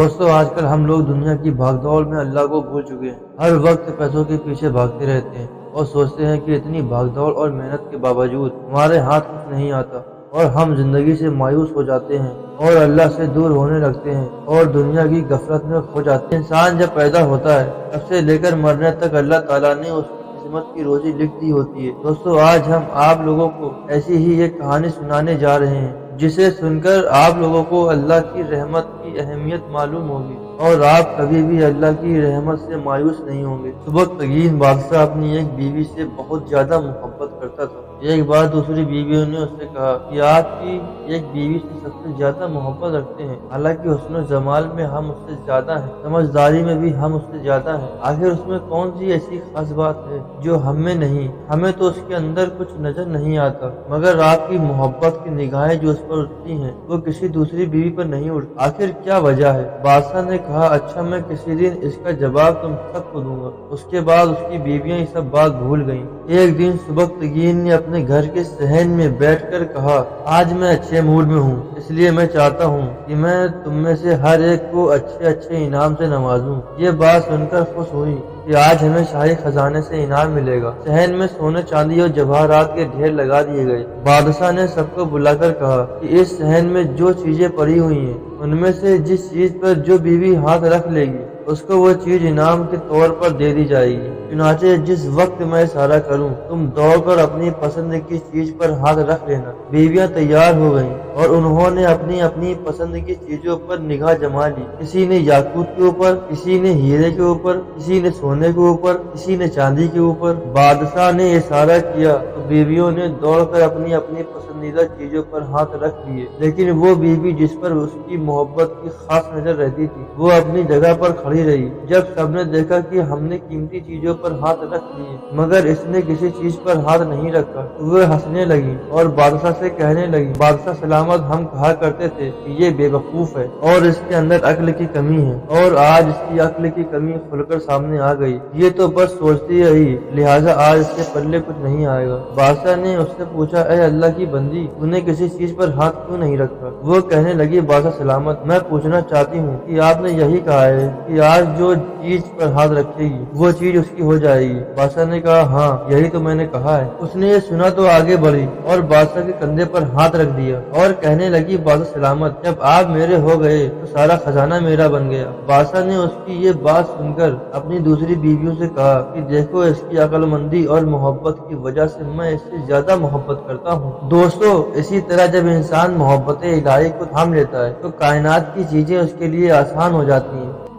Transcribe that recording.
दोस्तों आजकल हम लोग दुनिया की भागदौड़ में अल्लाह को भूल चुके हैं। हर वक्त पैसों के पीछे भागते रहते हैं और सोचते हैं कि इतनी भागदौड़ और मेहनत के बावजूद हमारे हाथ कुछ नहीं आता और हम जिंदगी से मायूस हो जाते हैं और अल्लाह से दूर होने लगते हैं और दुनिया की गफलत में खो जाते हैं। इंसान जब पैदा होता है तब से लेकर मरने तक अल्लाह ताला ने उसकी किस्मत की रोजी लिख दी होती है। दोस्तों आज हम आप लोगों को ऐसी ही एक कहानी सुनाने जा रहे हैं जिसे सुनकर आप लोगों को अल्लाह की रहमत की अहमियत मालूम होगी और आप कभी भी अल्लाह की रहमत से मायूस नहीं होंगे। सुबकतगीन बादशाह अपनी एक बीवी से बहुत ज्यादा मोहब्बत करता था। एक बार दूसरी बीवियों ने उससे कहा कि आपकी एक बीवी से सबसे ज्यादा मोहब्बत रखते हैं, हालांकि हुस्न जमाल में हम उससे ज्यादा हैं, समझदारी में भी हम उससे ज्यादा हैं। आखिर उसमें कौन सी ऐसी खास बात है जो हमें नहीं? हमें तो उसके अंदर कुछ नजर नहीं आता, मगर आपकी मोहब्बत की निगाहें जो उस पर उठती हैं वो किसी दूसरी बीवी पर नहीं उठती। आखिर क्या वजह है? बादशाह ने कहा, अच्छा मैं किसी दिन इसका जवाब तुम सबको दूंगा। उसके बाद उसकी बीवियां ये सब बात भूल गईं। एक दिन सुबकतगीन ने अपने घर के सहन में बैठकर कहा, आज मैं अच्छे मूड में हूँ, इसलिए मैं चाहता हूँ कि मैं तुम में से हर एक को अच्छे अच्छे इनाम से नवाजूं। ये बात सुनकर खुश हुई कि आज हमें शाही खजाने से इनाम मिलेगा। सहन में सोने चांदी और जवाहरात के ढेर लगा दिए गए। बादशाह ने सबको बुलाकर कहा कि इस सहन में जो चीजें पड़ी हुई हैं उनमें से जिस चीज पर जो बीवी हाथ रख लेगी उसको वो चीज इनाम के तौर पर दे दी जाएगी। चुनाचे जिस वक्त मैं इशारा करूं तुम दौड़कर अपनी पसंद की चीज पर हाथ रख लेना। बीवियां तैयार हो गईं और उन्होंने अपनी अपनी पसंद की चीजों पर निगाह जमा ली। किसी ने याकूत के ऊपर, किसी ने हीरे के ऊपर, किसी ने सोने के ऊपर, किसी ने चांदी के ऊपर। बादशाह ने इशारा किया तो बीवियों ने दौड़कर अपनी अपनी पसंदीदा चीजों पर हाथ रख दिए, लेकिन वो बीवी जिस पर उसकी मोहब्बत की खास नजर रहती थी वो अपनी जगह पर खड़ी रही। जब सबने देखा कि हमने कीमती चीजों पर हाथ रख लिए मगर इसने किसी चीज पर हाथ नहीं रखा तो वो हंसने लगी और बादशाह से कहने लगी, बादशाह सलामत, हम कहा करते थे कि ये बेवकूफ है और इसके अंदर अक्ल की कमी है, और आज इसकी अक्ल की कमी खुलकर सामने आ गई। ये तो बस सोचती रही, लिहाजा आज इसके पल्ले कुछ नहीं आएगा। बादशाह ने उससे पूछा, ऐ अल्लाह की बंदी, तूने किसी चीज पर हाथ क्यों नहीं रखा? वो कहने लगी, बादशाह सलामत, मैं पूछना चाहती हूँ कि आपने यही कहा है कि आज जो चीज पर हाथ रखेगी वो चीज उसकी हो जाएगी। बादशाह ने कहा, हाँ यही तो मैंने कहा है। उसने ये सुना तो आगे बढ़ी और बादशाह के कंधे पर हाथ रख दिया और कहने लगी, बादशाह सलामत, जब आप मेरे हो गए तो सारा खजाना मेरा बन गया। बादशाह ने उसकी ये बात सुनकर अपनी दूसरी बीवियों से कहा कि देखो, इसकी अक्लमंदी और मोहब्बत की वजह से मैं इससे ज्यादा मोहब्बत करता हूँ। दोस्तों इसी तरह जब इंसान मोहब्बत इलाही को थाम लेता है तो कायनात की चीजें उसके लिए आसान हो जाती हैं।